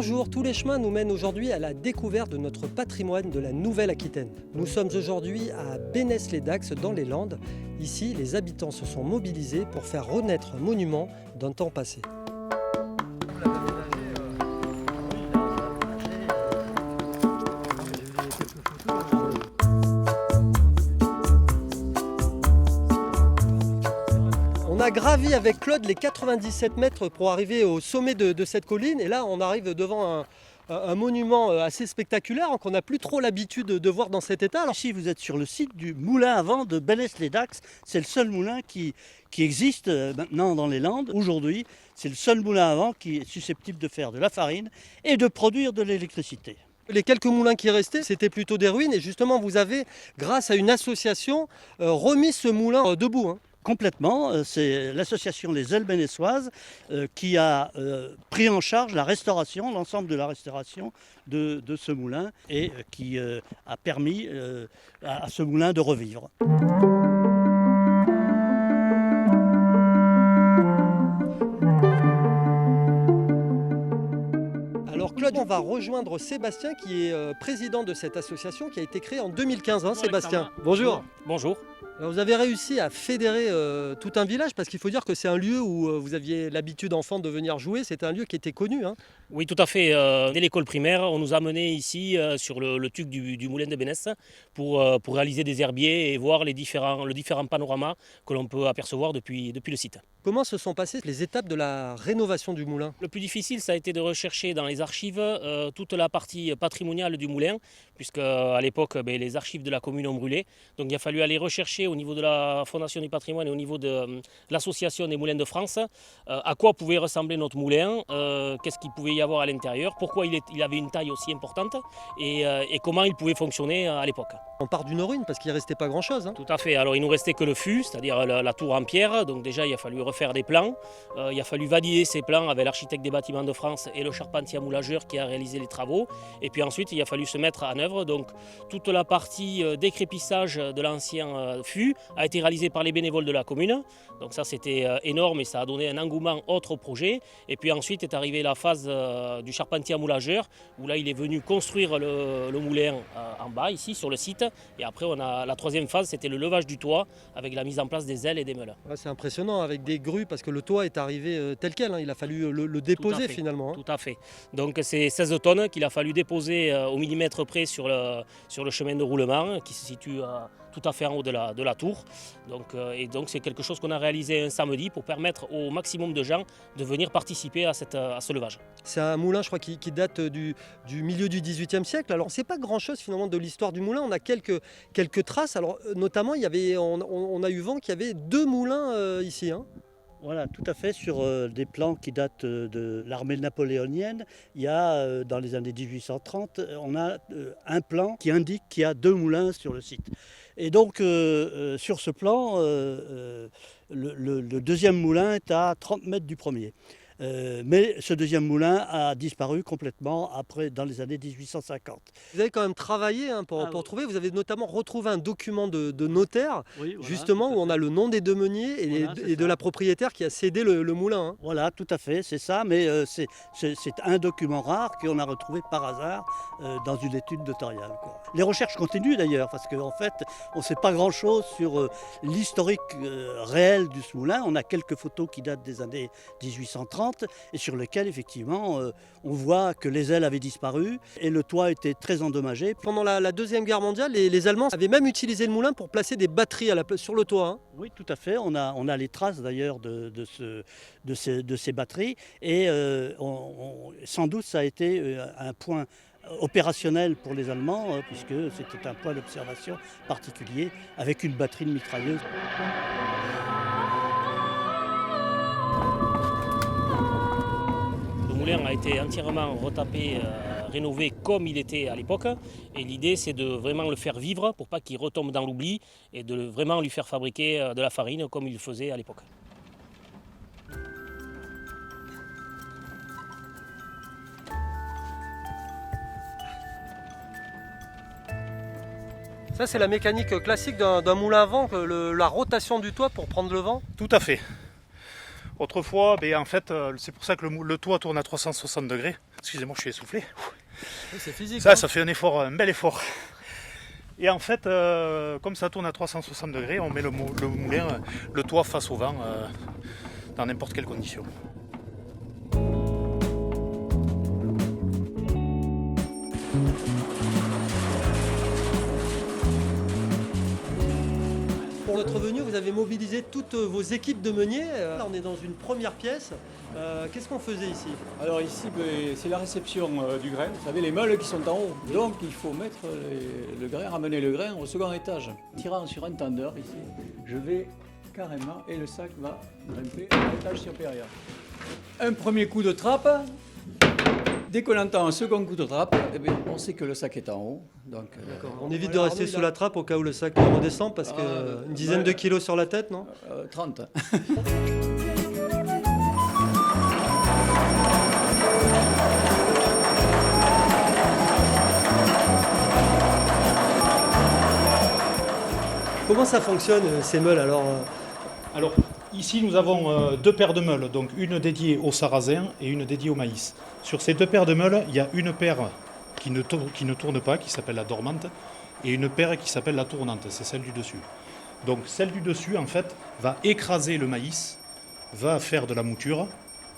Bonjour, tous les chemins nous mènent aujourd'hui à la découverte de notre patrimoine de la Nouvelle-Aquitaine. Nous sommes aujourd'hui à Bénesse-les-Dax dans les Landes. Ici, les habitants se sont mobilisés pour faire renaître un monument d'un temps passé. On a gravi avec Claude les 97 mètres pour arriver au sommet de cette colline et là on arrive devant un monument assez spectaculaire qu'on n'a plus trop l'habitude de voir dans cet état. Alors, ici vous êtes sur le site du moulin à vent de Bénesse-les-Dax. C'est le seul moulin qui existe maintenant dans les Landes. Aujourd'hui, c'est le seul moulin à vent qui est susceptible de faire de la farine et de produire de l'électricité. les quelques moulins qui restaient, c'était plutôt des ruines et justement vous avez, grâce à une association, remis ce moulin debout. Complètement, c'est l'association Les Ailes Bénessoises qui a pris en charge la restauration, l'ensemble de la restauration de ce moulin et qui a permis à ce moulin de revivre. Alors Claude, on va rejoindre Sébastien qui est président de cette association qui a été créée en 2015. Bonjour, Sébastien, Alexandre. bonjour. Bonjour. Alors, vous avez réussi à fédérer tout un village parce qu'il faut dire que c'est un lieu où vous aviez l'habitude enfant de venir jouer. C'était un lieu qui était connu. Oui, tout à fait. Dès l'école primaire, on nous a menés ici sur le tuc du moulin de Bénesse pour réaliser des herbiers et voir le différent panorama que l'on peut apercevoir depuis le site. Comment se sont passées les étapes de la rénovation du moulin? Le plus difficile, ça a été de rechercher dans les archives toute la partie patrimoniale du moulin, puisque à l'époque, les archives de la commune ont brûlé. Donc il a fallu aller rechercher au niveau de la Fondation du patrimoine et au niveau de l'Association des moulins de France à quoi pouvait ressembler notre moulin, qu'est-ce qu'il pouvait y avoir à l'intérieur, pourquoi il avait une taille aussi importante et comment il pouvait fonctionner à l'époque. On part d'une ruine parce qu'il ne restait pas grand-chose. Tout à fait. Alors il nous restait que le fût, c'est-à-dire la tour en pierre. Donc déjà il a fallu refaire des plans. Il a fallu valider ces plans avec l'architecte des bâtiments de France et le charpentier amoulageur qui a réalisé les travaux. Et puis ensuite il a fallu se mettre en œuvre. Donc toute la partie décrépissage de l'ancien fût a été réalisée par les bénévoles de la commune. Donc ça c'était énorme et ça a donné un engouement autre au projet. Et puis ensuite est arrivée la phase du charpentier amoulageur où là il est venu construire le moulin en bas ici sur le site. Et après on a la troisième phase, c'était le levage du toit avec la mise en place des ailes et des meules. Ouais, c'est impressionnant avec des grues parce que le toit est arrivé tel quel. Il a fallu le déposer finalement. Tout à fait. Donc c'est 16 tonnes qu'il a fallu déposer au millimètre près sur le chemin de roulement qui se situe tout à fait en haut de la tour. Donc c'est quelque chose qu'on a réalisé un samedi pour permettre au maximum de gens de venir participer à ce levage. C'est un moulin, je crois, qui date du milieu du XVIIIe siècle. Alors c'est pas grand-chose finalement de l'histoire du moulin. On a quelques traces. Alors notamment, on a eu vent qu'il y avait 2 moulins ici. Voilà, tout à fait, sur des plans qui datent de l'armée napoléonienne. Il y a, dans les années 1830, on a un plan qui indique qu'il y a 2 moulins sur le site. Et donc, sur ce plan, le deuxième moulin est à 30 mètres du premier. Mais ce deuxième moulin a disparu complètement dans les années 1850. Vous avez quand même travaillé pour trouver, vous avez notamment retrouvé un document de notaire, oui, voilà, justement, où on a le nom des 2 meuniers et de la propriétaire qui a cédé le moulin. Voilà, tout à fait, c'est ça, mais c'est un document rare qu'on a retrouvé par hasard dans une étude notariale. Les recherches continuent d'ailleurs, parce qu'en fait, on ne sait pas grand-chose sur l'historique réel de ce moulin. On a quelques photos qui datent des années 1830, et sur lesquels effectivement on voit que les ailes avaient disparu et le toit était très endommagé. Pendant la Deuxième Guerre mondiale, les Allemands avaient même utilisé le moulin pour placer des batteries sur le toit. Oui, tout à fait. On a les traces d'ailleurs de ces batteries et sans doute ça a été un point opérationnel pour les Allemands puisque c'était un point d'observation particulier avec une batterie de mitrailleuse. Le moulin a été entièrement retapé, rénové comme il était à l'époque. Et l'idée, c'est de vraiment le faire vivre pour pas qu'il retombe dans l'oubli et de vraiment lui faire fabriquer de la farine comme il le faisait à l'époque. Ça, c'est la mécanique classique d'un moulin à vent, la rotation du toit pour prendre le vent. Tout à fait. Autrefois, en fait, c'est pour ça que le toit tourne à 360 degrés. Excusez-moi, je suis essoufflé. Oui, c'est physique. Ça fait un effort, un bel effort. Et en fait, comme ça tourne à 360 degrés, on met le moulin, le toit face au vent, dans n'importe quelle condition. Pour notre venue, vous avez mobilisé toutes vos équipes de meuniers. Là, on est dans une première pièce. Qu'est-ce qu'on faisait ici? Alors ici, c'est la réception du grain. Vous savez, les meules qui sont en haut. Donc il faut mettre le grain, ramener le grain au second étage. Tirant sur un tendeur ici, je vais carrément et le sac va grimper à l'étage supérieur. Un premier coup de trappe. Dès qu'on entend un second coup de trappe, eh bien, on sait que le sac est en haut. Donc, On évite de rester sous la trappe au cas où le sac redescend parce qu'une dizaine de kilos sur la tête, non? 30. Comment ça fonctionne ces meules alors? Alors, ici, nous avons deux paires de meules, donc une dédiée au sarrasin et une dédiée au maïs. Sur ces deux paires de meules, il y a une paire qui ne tourne pas, qui s'appelle la dormante, et une paire qui s'appelle la tournante, c'est celle du dessus. Donc celle du dessus, en fait, va écraser le maïs, va faire de la mouture,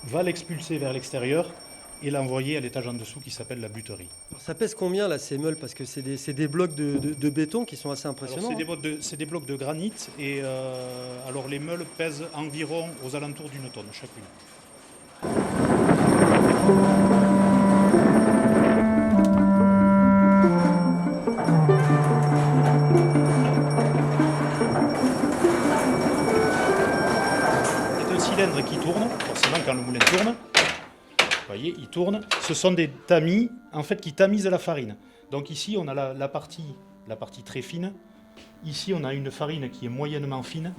va l'expulser vers l'extérieur et l'envoyer à l'étage en dessous qui s'appelle la buterie. Ça pèse combien là ces meules? Parce que c'est des blocs de béton qui sont assez Alors, impressionnants. c'est des blocs de granit et alors les meules pèsent environ aux alentours d'une tonne chacune. C'est un cylindre qui tourne, forcément quand le moulin tourne. Vous voyez, il tourne. Ce sont des tamis en fait, qui tamisent la farine. Donc ici, on a la partie très fine. Ici, on a une farine qui est moyennement fine.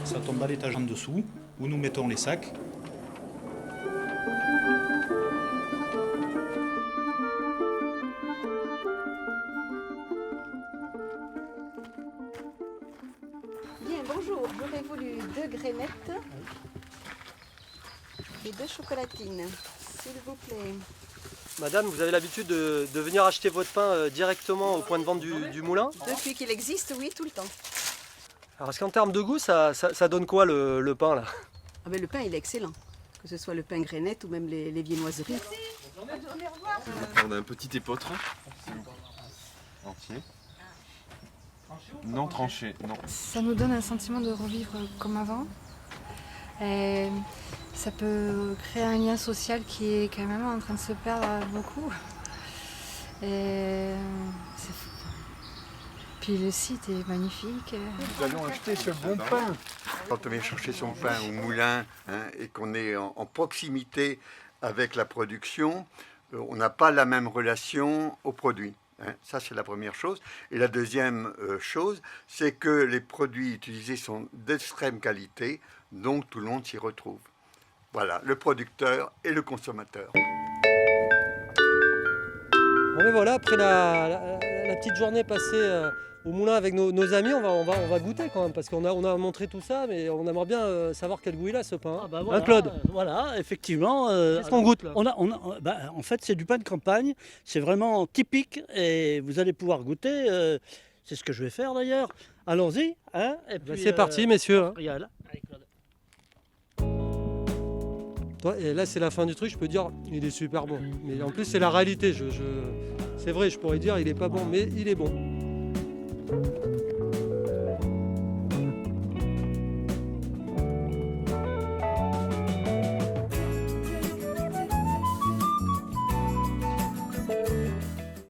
Ça tombe à l'étage en dessous, où nous mettons les sacs. Bien, bonjour. J'aurais voulu 2 grénettes et 2 chocolatines, s'il vous plaît. Madame, vous avez l'habitude de venir acheter votre pain directement au point de vente du moulin? Depuis qu'il existe, oui, tout le temps. Alors, est-ce qu'en termes de goût, ça donne quoi le pain là? Ah ben, le pain, il est excellent. Que ce soit le pain grénette ou même les viennoiseries. On a un petit épeautre entier. Non tranché, non. Ça nous donne un sentiment de revivre comme avant. Et ça peut créer un lien social qui est quand même en train de se perdre beaucoup. Et puis le site est magnifique. Nous allons acheter ce bon pain. Quand on vient chercher son pain au moulin et qu'on est en proximité avec la production, on n'a pas la même relation au produit. Ça, c'est la première chose. Et la deuxième chose, c'est que les produits utilisés sont d'extrême qualité, donc tout le monde s'y retrouve. Voilà, le producteur et le consommateur. Bon, mais voilà, après la petite journée passée au moulin avec nos amis, on va goûter quand même, parce qu'on a montré tout ça, mais on aimerait bien savoir quel goût il a ce pain. Ah bah voilà, Claude? Voilà, effectivement. Qu'est-ce qu'on goûte là? En fait, c'est du pain de campagne. C'est vraiment typique et vous allez pouvoir goûter. C'est ce que je vais faire d'ailleurs. Allons-y. Et puis, C'est parti, messieurs. Hein. Regarde. Allez, Claude. Et là, c'est la fin du truc. Je peux dire, il est super bon. Mais en plus, c'est la réalité. C'est vrai, je pourrais dire, il est pas bon, mais il est bon.